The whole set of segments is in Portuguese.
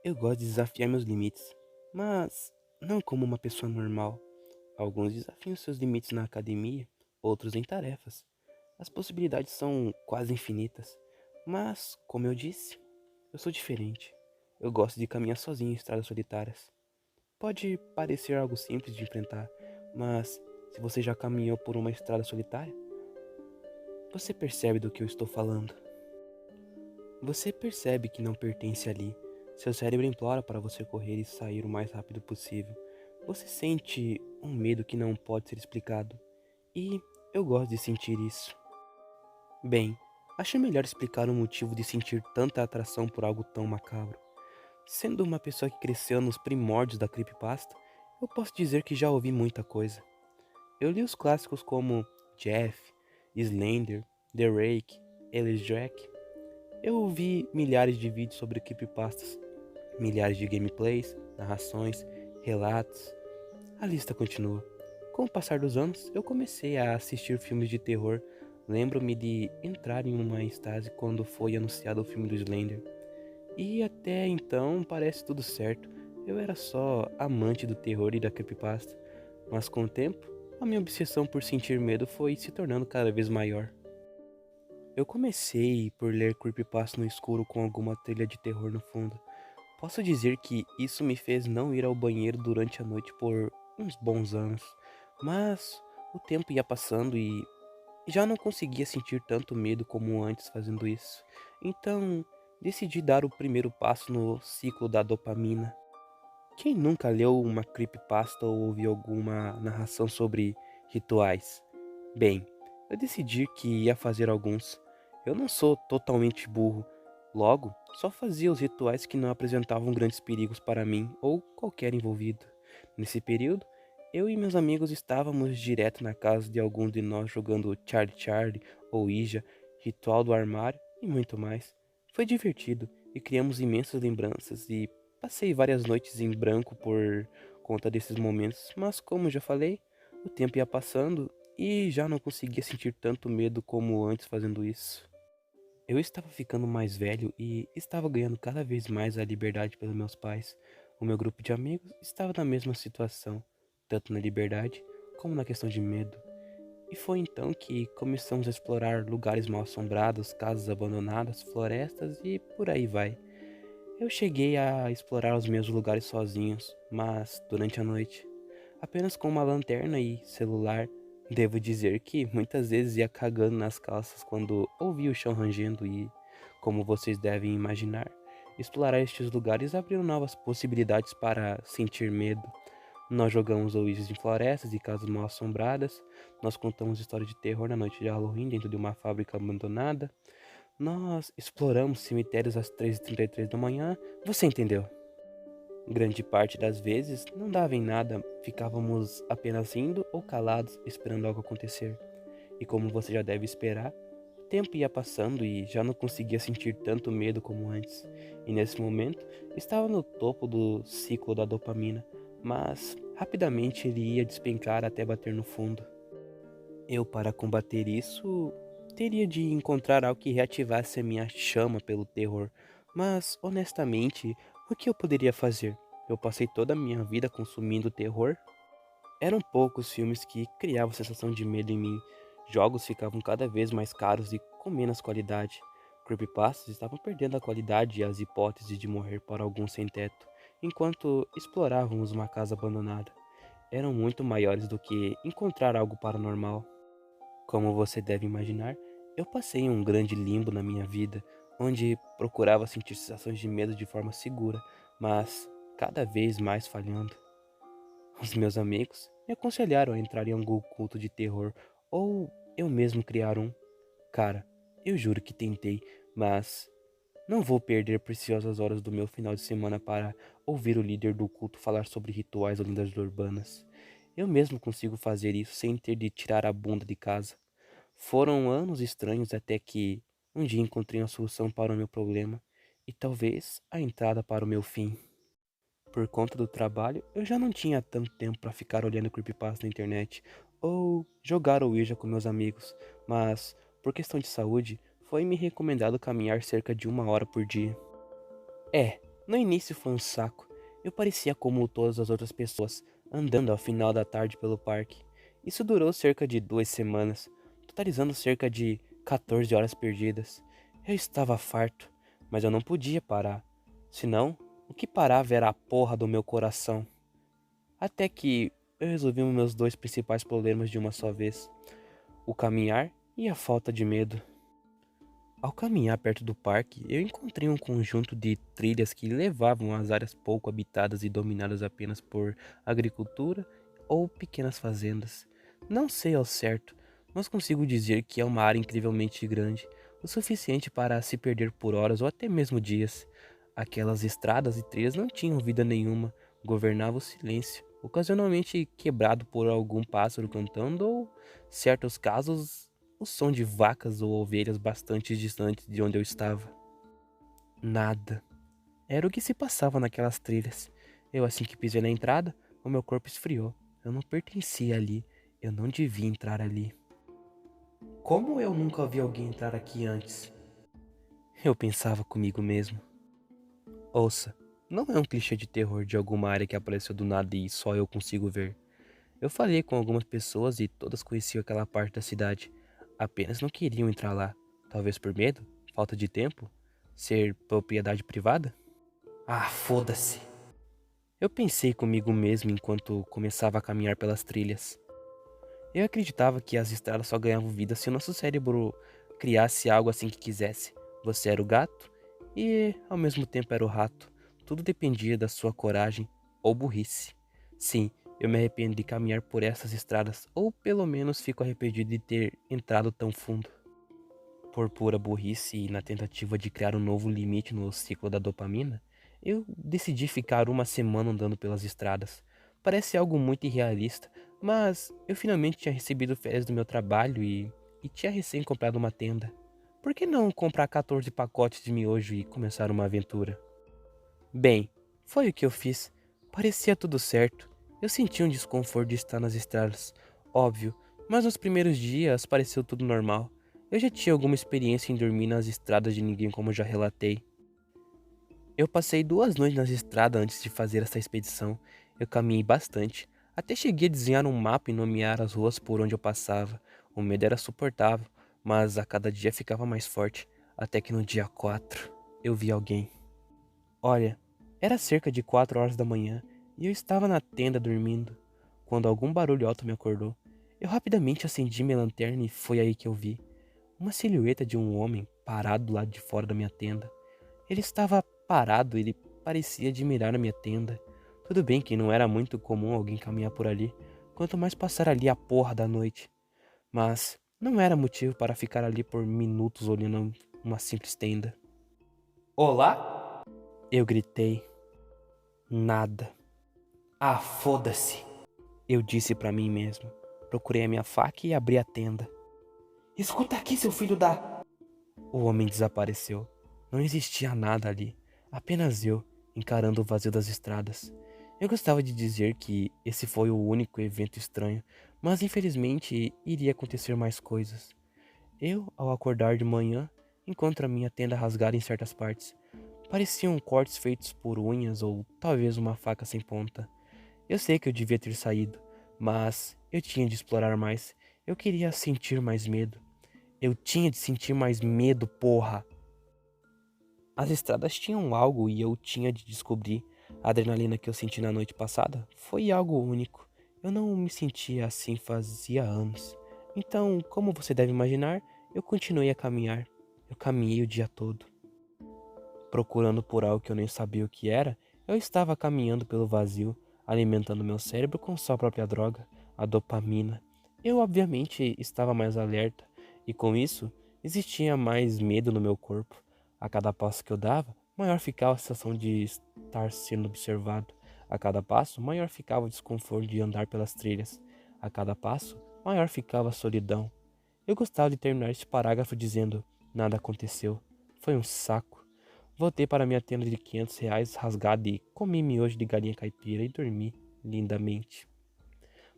Eu gosto de desafiar meus limites, mas não como uma pessoa normal. Alguns desafiam seus limites na academia, outros em tarefas. As possibilidades são quase infinitas, mas, como eu disse, eu sou diferente. Eu gosto de caminhar sozinho em estradas solitárias. Pode parecer algo simples de enfrentar, mas se você já caminhou por uma estrada solitária, você percebe do que eu estou falando. Você percebe que não pertence ali. Seu cérebro implora para você correr e sair o mais rápido possível. Você sente um medo que não pode ser explicado. E eu gosto de sentir isso. Bem, achei melhor explicar o motivo de sentir tanta atração por algo tão macabro. Sendo uma pessoa que cresceu nos primórdios da creepypasta, eu posso dizer que já ouvi muita coisa. Eu li os clássicos como Jeff, Slender, The Rake, Ellis Jack. Eu vi milhares de vídeos sobre creepypastas, milhares de gameplays, narrações, relatos. A lista continua. Com o passar dos anos, eu comecei a assistir filmes de terror. Lembro-me de entrar em uma estase quando foi anunciado o filme do Slender. E até então parece tudo certo. Eu era só amante do terror e da creepypasta. Mas com o tempo, a minha obsessão por sentir medo foi se tornando cada vez maior. Eu comecei por ler creepypasta no escuro com alguma trilha de terror no fundo. Posso dizer que isso me fez não ir ao banheiro durante a noite por uns bons anos, mas o tempo ia passando e já não conseguia sentir tanto medo como antes fazendo isso. Então, decidi dar o primeiro passo no ciclo da dopamina. Quem nunca leu uma creepypasta ou ouviu alguma narração sobre rituais? Bem, eu decidi que ia fazer alguns. Eu não sou totalmente burro. Logo, só fazia os rituais que não apresentavam grandes perigos para mim ou qualquer envolvido. Nesse período, eu e meus amigos estávamos direto na casa de algum de nós jogando Charlie Charlie, Ouija, Ritual do Armário e muito mais. Foi divertido e criamos imensas lembranças e passei várias noites em branco por conta desses momentos, mas como já falei, o tempo ia passando e já não conseguia sentir tanto medo como antes fazendo isso. Eu estava ficando mais velho e estava ganhando cada vez mais a liberdade pelos meus pais. O meu grupo de amigos estava na mesma situação, tanto na liberdade como na questão de medo. E foi então que começamos a explorar lugares mal assombrados, casas abandonadas, florestas e por aí vai. Eu cheguei a explorar os meus lugares sozinhos, mas durante a noite, apenas com uma lanterna e celular. Devo dizer que muitas vezes ia cagando nas calças quando ouvia o chão rangendo e, como vocês devem imaginar, explorar estes lugares abriu novas possibilidades para sentir medo. Nós jogamos ouijas em florestas e casas mal assombradas, nós contamos histórias de terror na noite de Halloween dentro de uma fábrica abandonada, nós exploramos cemitérios às 3h33 da manhã, você entendeu? Grande parte das vezes não dava em nada, ficávamos apenas rindo ou calados esperando algo acontecer. E como você já deve esperar, o tempo ia passando e já não conseguia sentir tanto medo como antes. E nesse momento, estava no topo do ciclo da dopamina, mas rapidamente ele ia despencar até bater no fundo. Eu, para combater isso, teria de encontrar algo que reativasse a minha chama pelo terror. Mas, honestamente, o que eu poderia fazer? Eu passei toda a minha vida consumindo terror. Eram poucos filmes que criavam sensação de medo em mim. Jogos ficavam cada vez mais caros e com menos qualidade. Creepypastas estavam perdendo a qualidade e as hipóteses de morrer para alguns sem teto, enquanto explorávamos uma casa abandonada. Eram muito maiores do que encontrar algo paranormal. Como você deve imaginar, eu passei um grande limbo na minha vida, onde procurava sentir sensações de medo de forma segura, mas cada vez mais falhando. Os meus amigos me aconselharam a entrar em algum culto de terror ou eu mesmo criar um. Cara, eu juro que tentei, mas não vou perder preciosas horas do meu final de semana para ouvir o líder do culto falar sobre rituais ou lendas urbanas. Eu mesmo consigo fazer isso sem ter de tirar a bunda de casa. Foram anos estranhos até que um dia encontrei uma solução para o meu problema e talvez a entrada para o meu fim. Por conta do trabalho, eu já não tinha tanto tempo para ficar olhando creepypasta na internet ou jogar Ouija com meus amigos, mas por questão de saúde, foi me recomendado caminhar cerca de 1 hora por dia. É, No início foi um saco. Eu parecia como todas as outras pessoas, andando ao final da tarde pelo parque. Isso durou cerca de 2 semanas, totalizando cerca de 14 horas perdidas. Eu estava farto, mas eu não podia parar. Senão, o que parava era a porra do meu coração. Até que eu resolvi os meus dois principais problemas de uma só vez: o caminhar e a falta de medo. Ao caminhar perto do parque, eu encontrei um conjunto de trilhas que levavam às áreas pouco habitadas e dominadas apenas por agricultura ou pequenas fazendas. Não sei ao certo, mas consigo dizer que é uma área incrivelmente grande, o suficiente para se perder por horas ou até mesmo dias. Aquelas estradas e trilhas não tinham vida nenhuma, governava o silêncio, ocasionalmente quebrado por algum pássaro cantando ou, certos casos, o som de vacas ou ovelhas bastante distantes de onde eu estava. Nada. Era o que se passava naquelas trilhas. Assim que pisei na entrada, o meu corpo esfriou. Eu não pertencia ali. Eu não devia entrar ali. Como eu nunca vi alguém entrar aqui antes? Eu pensava comigo mesmo. Ouça, não é um clichê de terror de alguma área que apareceu do nada e só eu consigo ver. Eu falei com algumas pessoas e todas conheciam aquela parte da cidade. Apenas não queriam entrar lá. Talvez por medo? Falta de tempo? Ser propriedade privada? Ah, foda-se. Eu pensei comigo mesmo enquanto começava a caminhar pelas trilhas. Eu acreditava que as estradas só ganhavam vida se o nosso cérebro criasse algo assim que quisesse. Você era o gato e, ao mesmo tempo, era o rato. Tudo dependia da sua coragem ou burrice. Sim, eu me arrependo de caminhar por essas estradas, ou pelo menos fico arrependido de ter entrado tão fundo. Por pura burrice e na tentativa de criar um novo limite no ciclo da dopamina, eu decidi ficar uma semana andando pelas estradas. Parece algo muito irrealista, mas eu finalmente tinha recebido férias do meu trabalho e tinha recém comprado uma tenda. Por que não comprar 14 pacotes de miojo e começar uma aventura? Bem, foi o que eu fiz. Parecia tudo certo. Eu sentia um desconforto de estar nas estradas, óbvio, mas nos primeiros dias pareceu tudo normal. Eu já tinha alguma experiência em dormir nas estradas de ninguém, como eu já relatei. Eu passei 2 noites nas estradas antes de fazer essa expedição. Eu caminhei bastante, até cheguei a desenhar um mapa e nomear as ruas por onde eu passava. O medo era suportável, mas a cada dia ficava mais forte, até que no dia 4 eu vi alguém. Olha, era cerca de 4 horas da manhã e eu estava na tenda dormindo, quando algum barulho alto me acordou. Eu rapidamente acendi minha lanterna e foi aí que eu vi uma silhueta de um homem parado do lado de fora da minha tenda. Ele estava parado, ele parecia admirar a minha tenda. Tudo bem que não era muito comum alguém caminhar por ali, quanto mais passar ali a porra da noite. Mas não era motivo para ficar ali por minutos olhando uma simples tenda. Olá? Eu gritei. Nada. Ah, foda-se. Eu disse pra mim mesmo. Procurei a minha faca e abri a tenda. Escuta aqui, seu filho da... O homem desapareceu. Não existia nada ali. Apenas eu, encarando o vazio das estradas. Eu gostava de dizer que esse foi o único evento estranho, mas infelizmente iria acontecer mais coisas. Eu, ao acordar de manhã, encontro a minha tenda rasgada em certas partes. Pareciam cortes feitos por unhas ou talvez uma faca sem ponta. Eu sei que eu devia ter saído, mas eu tinha de explorar mais. Eu queria sentir mais medo. Eu tinha de sentir mais medo, porra! As estradas tinham algo e eu tinha de descobrir. A adrenalina que eu senti na noite passada foi algo único. Eu não me sentia assim fazia anos. Então, como você deve imaginar, eu continuei a caminhar. Eu caminhei o dia todo. Procurando por algo que eu nem sabia o que era, eu estava caminhando pelo vazio, alimentando meu cérebro com sua própria droga, a dopamina. Eu, obviamente, estava mais alerta, e com isso, existia mais medo no meu corpo. A cada passo que eu dava, maior ficava a sensação de estar sendo observado. A cada passo, maior ficava o desconforto de andar pelas trilhas. A cada passo, maior ficava a solidão. Eu gostava de terminar este parágrafo dizendo: nada aconteceu. Foi um saco. Voltei para minha tenda de R$ 500 rasgada e comi miojo de galinha caipira e dormi lindamente.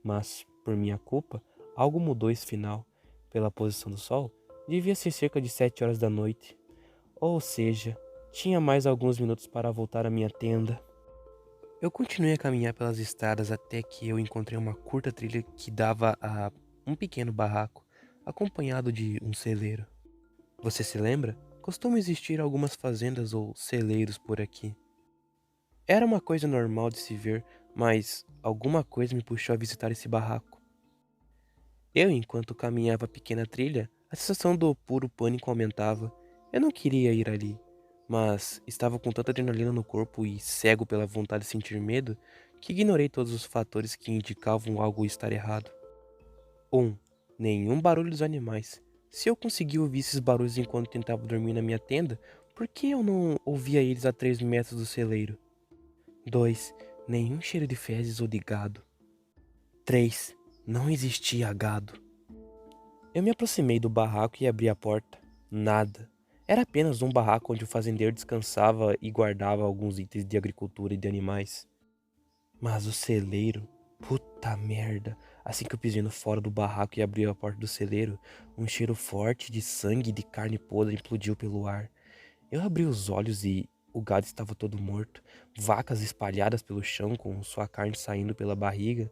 Mas, por minha culpa, algo mudou esse final. Pela posição do sol, devia ser cerca de 7 horas da noite. Ou seja, Tinha mais alguns minutos para voltar à minha tenda. Eu continuei a caminhar pelas estradas até que eu encontrei uma curta trilha que dava a um pequeno barraco, acompanhado de um celeiro. Você se lembra? Costumam existir algumas fazendas ou celeiros por aqui. Era uma coisa normal de se ver, mas alguma coisa me puxou a visitar esse barraco. Enquanto caminhava a pequena trilha, a sensação do puro pânico aumentava. Eu não queria ir ali, mas estava com tanta adrenalina no corpo e cego pela vontade de sentir medo que ignorei todos os fatores que indicavam algo estar errado. 1. Nenhum barulho dos animais. Se eu conseguia ouvir esses barulhos enquanto tentava dormir na minha tenda, por que eu não ouvia eles a 3 metros do celeiro? 2. Nenhum cheiro de fezes ou de gado. 3. Não existia gado. Eu me aproximei do barraco e abri a porta. Nada. Era apenas um barraco onde o fazendeiro descansava e guardava alguns itens de agricultura e de animais. Mas o celeiro... Puta merda. Assim que eu pisei no fora do barraco e abri a porta do celeiro, um cheiro forte de sangue e de carne podre implodiu pelo ar. Eu abri os olhos e o gado estava todo morto, vacas espalhadas pelo chão com sua carne saindo pela barriga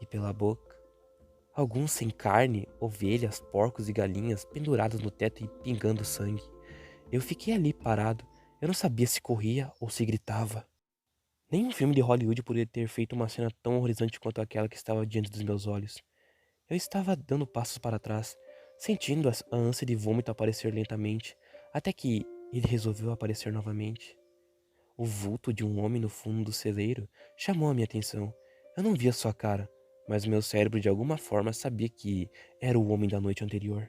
e pela boca. Alguns sem carne, ovelhas, porcos e galinhas pendurados no teto e pingando sangue. Eu fiquei ali parado. Eu não sabia se corria ou se gritava. Nenhum filme de Hollywood poderia ter feito uma cena tão horrorizante quanto aquela que estava diante dos meus olhos. Eu estava dando passos para trás, sentindo a ânsia de vômito aparecer lentamente, até que ele resolveu aparecer novamente. O vulto de um homem no fundo do celeiro chamou a minha atenção. Eu não via sua cara, mas meu cérebro de alguma forma sabia que era o homem da noite anterior.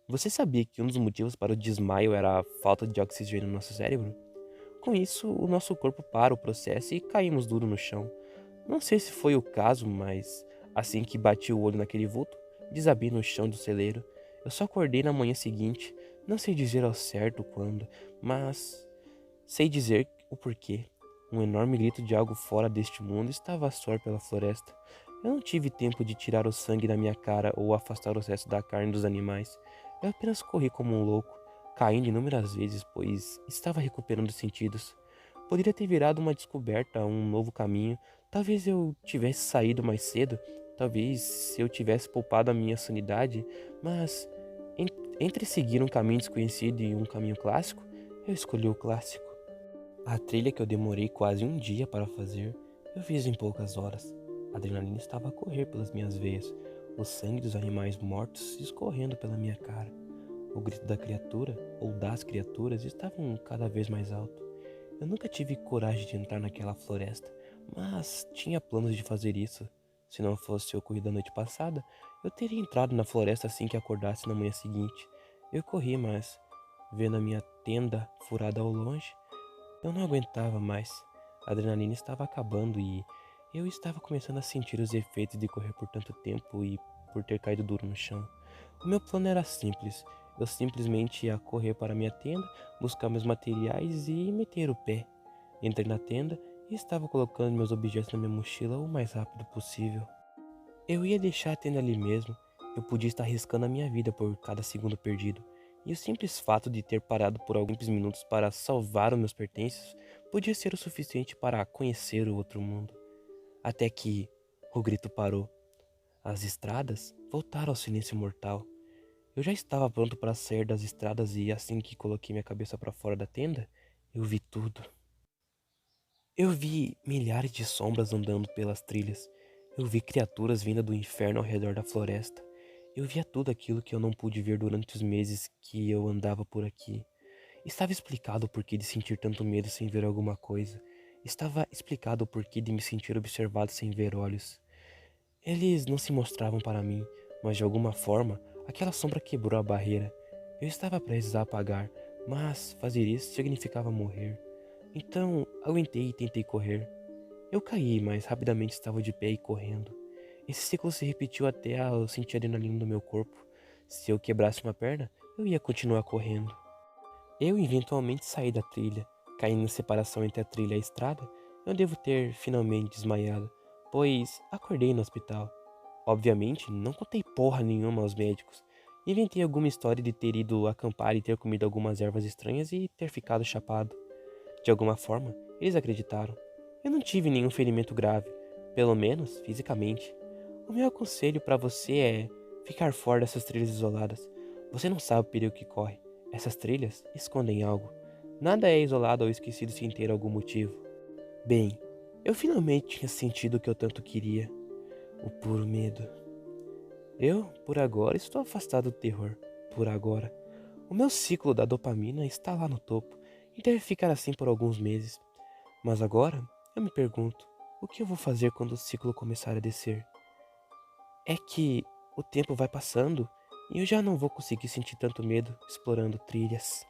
Você sabia que um dos motivos para o desmaio era a falta de oxigênio no nosso cérebro? Com isso, o nosso corpo para o processo e caímos duro no chão. Não sei se foi o caso, mas assim que bati o olho naquele vulto, desabei no chão do celeiro. Eu só acordei na manhã seguinte, não sei dizer ao certo quando, mas sei dizer o porquê. Um enorme grito de algo fora deste mundo estava a soar pela floresta. Eu não tive tempo de tirar o sangue da minha cara ou afastar o resto da carne dos animais. Eu apenas corri como um louco, caindo inúmeras vezes, pois estava recuperando os sentidos. Poderia ter virado uma descoberta, um novo caminho. Talvez eu tivesse saído mais cedo, talvez eu tivesse poupado a minha sanidade, mas entre seguir um caminho desconhecido e um caminho clássico, eu escolhi o clássico. A trilha que eu demorei quase um dia para fazer, eu fiz em poucas horas. A adrenalina estava a correr pelas minhas veias, o sangue dos animais mortos escorrendo pela minha cara. O grito da criatura, ou das criaturas, estavam cada vez mais alto. Eu nunca tive coragem de entrar naquela floresta, mas tinha planos de fazer isso. Se não fosse ocorrido a noite passada, eu teria entrado na floresta assim que acordasse na manhã seguinte. Eu corri, mas, vendo a minha tenda furada ao longe, eu não aguentava mais. A adrenalina estava acabando e eu estava começando a sentir os efeitos de correr por tanto tempo e por ter caído duro no chão. O meu plano era simples. Eu simplesmente ia correr para minha tenda, buscar meus materiais e meter o pé. Entrei na tenda e estava colocando meus objetos na minha mochila o mais rápido possível. Eu ia deixar a tenda ali mesmo. Eu podia estar arriscando a minha vida por cada segundo perdido. E o simples fato de ter parado por alguns minutos para salvar os meus pertences podia ser o suficiente para conhecer o outro mundo. Até que o grito parou. As estradas voltaram ao silêncio mortal. Eu já estava pronto para sair das estradas e assim que coloquei minha cabeça para fora da tenda, eu vi tudo. Eu vi milhares de sombras andando pelas trilhas. Eu vi criaturas vindo do inferno ao redor da floresta. Eu via tudo aquilo que eu não pude ver durante os meses que eu andava por aqui. Estava explicado o porquê de sentir tanto medo sem ver alguma coisa. Estava explicado o porquê de me sentir observado sem ver olhos. Eles não se mostravam para mim, mas de alguma forma, aquela sombra quebrou a barreira. Eu estava prestes a apagar, mas fazer isso significava morrer. Então, aguentei e tentei correr. Eu caí, mas rapidamente estava de pé e correndo. Esse ciclo se repetiu até eu sentir adrenalina no meu corpo. Se eu quebrasse uma perna, eu ia continuar correndo. Eu eventualmente saí da trilha, caindo na separação entre a trilha e a estrada. Eu devo ter finalmente desmaiado, pois acordei no hospital. Obviamente, não contei porra nenhuma aos médicos. Inventei alguma história de ter ido acampar e ter comido algumas ervas estranhas e ter ficado chapado. De alguma forma, eles acreditaram. Eu não tive nenhum ferimento grave, pelo menos fisicamente. O meu conselho para você é ficar fora dessas trilhas isoladas. Você não sabe o perigo que corre. Essas trilhas escondem algo. Nada é isolado ou esquecido sem ter algum motivo. Bem, eu finalmente tinha sentido o que eu tanto queria. O puro medo. Eu, por agora, estou afastado do terror. Por agora. O meu ciclo da dopamina está lá no topo e deve ficar assim por alguns meses. Mas agora, eu me pergunto, o que eu vou fazer quando o ciclo começar a descer? É que o tempo vai passando e eu já não vou conseguir sentir tanto medo explorando trilhas.